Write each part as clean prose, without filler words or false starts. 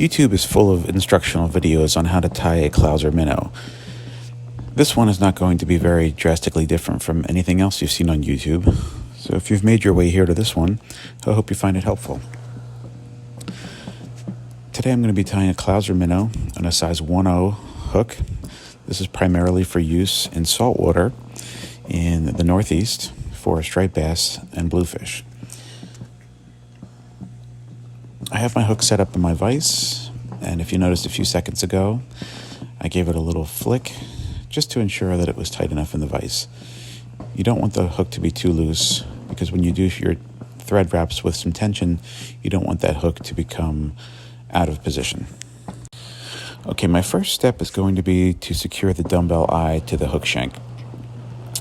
YouTube is full of instructional videos on how to tie a Clouser Minnow. This one is not going to be very drastically different from anything else you've seen on YouTube, so if you've made your way here to this one, I hope you find it helpful. Today I'm going to be tying a Clouser Minnow on a size 1/0 hook. This is primarily for use in saltwater in the Northeast for striped bass and bluefish. I have my hook set up in my vise, and if you noticed a few seconds ago, I gave it a little flick just to ensure that it was tight enough in the vise. You don't want the hook to be too loose, because when you do your thread wraps with some tension, you don't want that hook to become out of position. Okay, my first step is going to be to secure the dumbbell eye to the hook shank.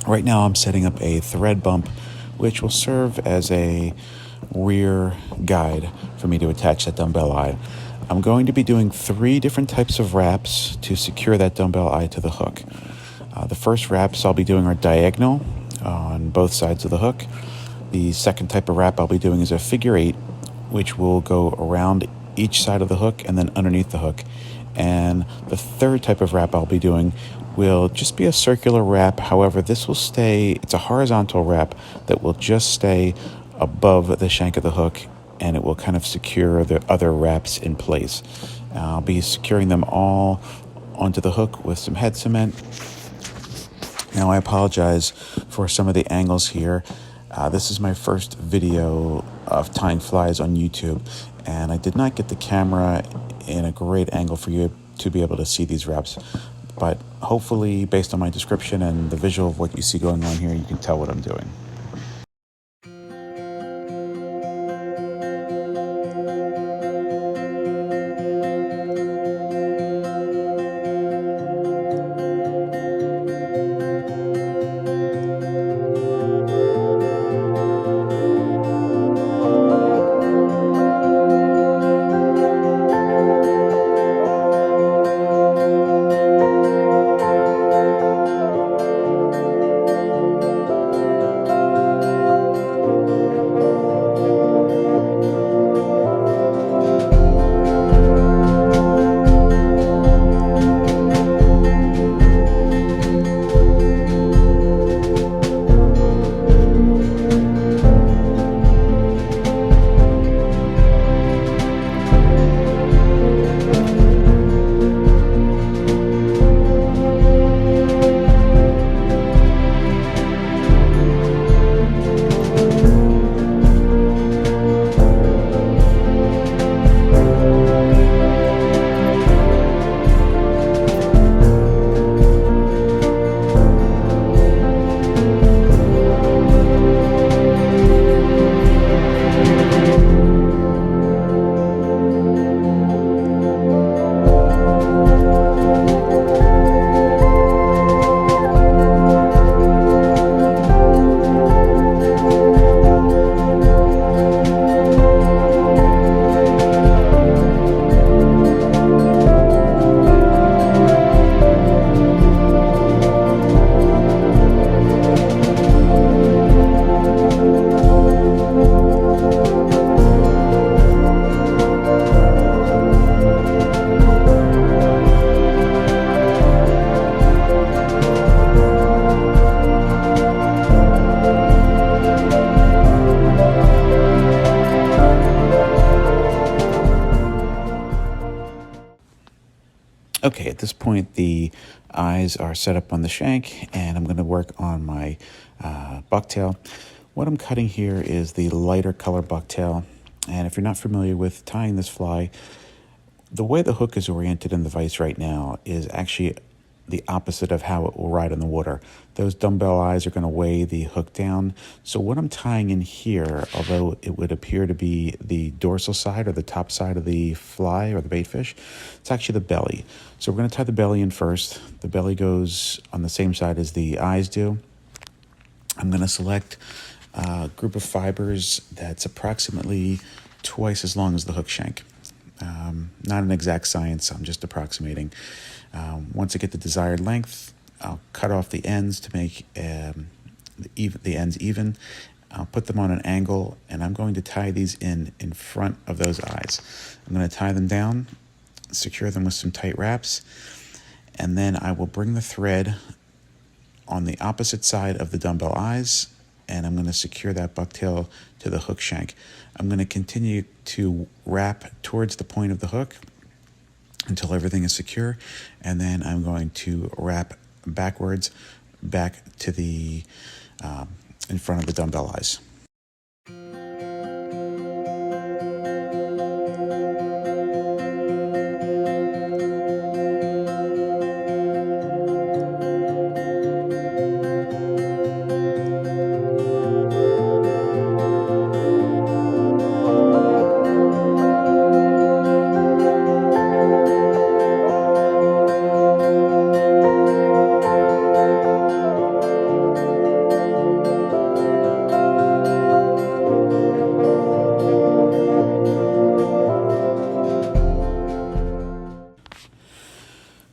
Right now I'm setting up a thread bump, which will serve as a rear guide for me to attach that dumbbell eye. I'm going to be doing 3 different types of wraps to secure that dumbbell eye to the hook. The first wraps I'll be doing are diagonal on both sides of the hook. The second type of wrap I'll be doing is a figure 8, which will go around each side of the hook and then underneath the hook. And the third type of wrap I'll be doing will just be a circular wrap. However, this will stay, it's a horizontal wrap that will just stay above the shank of the hook, and it will kind of secure the other wraps in place. I'll be securing them all onto the hook with some head cement. Now I apologize for some of the angles here. This is my first video of tying flies on YouTube, and I did not get the camera in a great angle for you to be able to see these wraps. But hopefully, based on my description and the visual of what you see going on here, you can tell what I'm doing. Okay, at this point the eyes are set up on the shank, and I'm going to work on my bucktail. What I'm cutting here is the lighter color bucktail, and if you're not familiar with tying this fly, the way the hook is oriented in the vise right now is actually the opposite of how it will ride on the water. Those dumbbell eyes are going to weigh the hook down. So what I'm tying in here, although it would appear to be the dorsal side or the top side of the fly or the bait fish, it's actually the belly. So we're going to tie the belly in first. The belly goes on the same side as the eyes do. I'm going to select a group of fibers that's approximately twice as long as the hook shank. Not an exact science, I'm just approximating. Once I get the desired length, I'll cut off the ends to make the ends even. I'll put them on an angle, and I'm going to tie these in front of those eyes. I'm going to tie them down secure them with some tight wraps, and then I will bring the thread on the opposite side of the dumbbell eyes, and I'm going to secure that bucktail to the hook shank. I'm going to continue to wrap towards the point of the hook until everything is secure, and then I'm going to wrap backwards back to the in front of the dumbbell eyes.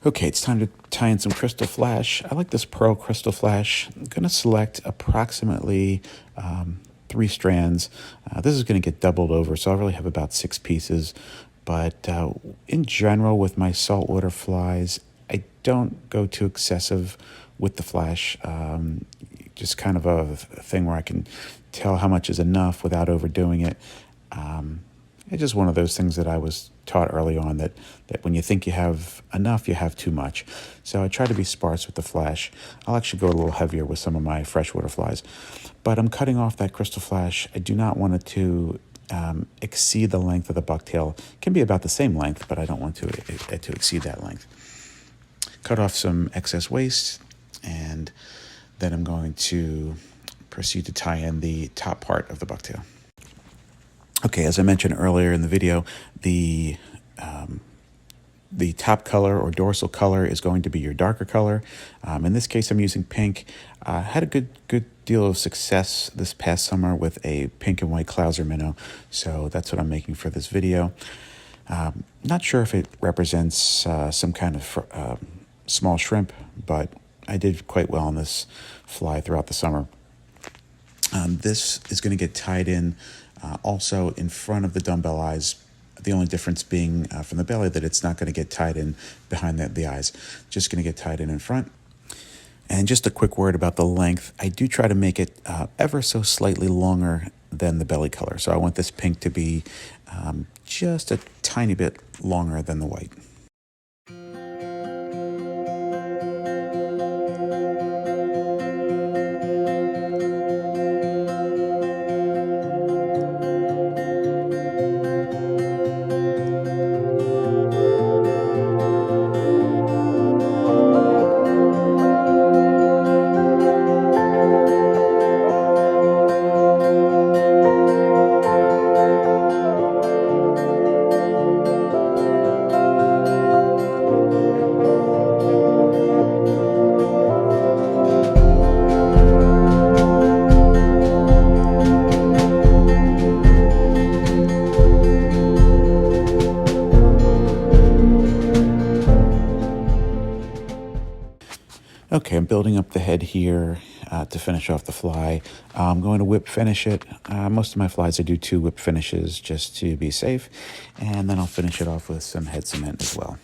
Okay, it's time to tie in some crystal flash. I like this pearl crystal flash. I'm going to select approximately 3 strands. This is going to get doubled over, so I really have about 6 pieces. But in general, with my saltwater flies, I don't go too excessive with the flash. Just kind of a thing where I can tell how much is enough without overdoing it. It's just one of those things that I was taught early on, that when you think you have enough, you have too much. So I try to be sparse with the flash. I'll actually go a little heavier with some of my freshwater flies. But I'm cutting off that crystal flash. I do not want it to exceed the length of the bucktail. It can be about the same length, but I don't want it to exceed that length. Cut off some excess waste, and then I'm going to proceed to tie in the top part of the bucktail. Okay, as I mentioned earlier in the video, the top color or dorsal color is going to be your darker color. In this case, I'm using pink. Had a good deal of success this past summer with a pink and white Clouser Minnow, so that's what I'm making for this video. Not sure if it represents some kind of small shrimp, but I did quite well on this fly throughout the summer. This is going to get tied in also in front of the dumbbell eyes. The only difference being from the belly that it's not going to get tied in behind the eyes. Just going to get tied in front. And just a quick word about the length. I do try to make it ever so slightly longer than the belly color. So I want this pink to be just a tiny bit longer than the white. Okay, I'm building up the head here to finish off the fly. I'm going to whip finish it. Most of my flies I do 2 whip finishes just to be safe, and then I'll finish it off with some head cement as well.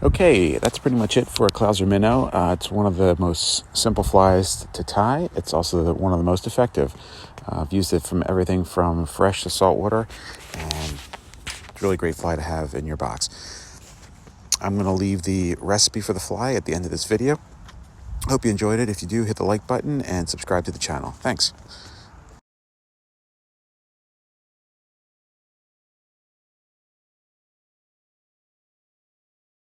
Okay, that's pretty much it for a Clouser Minnow. It's one of the most simple flies to tie. It's also one of the most effective. I've used it from everything from fresh to saltwater, and it's a really great fly to have in your box. I'm going to leave the recipe for the fly at the end of this video. Hope you enjoyed it. If you do, hit the like button and subscribe to the channel. Thanks.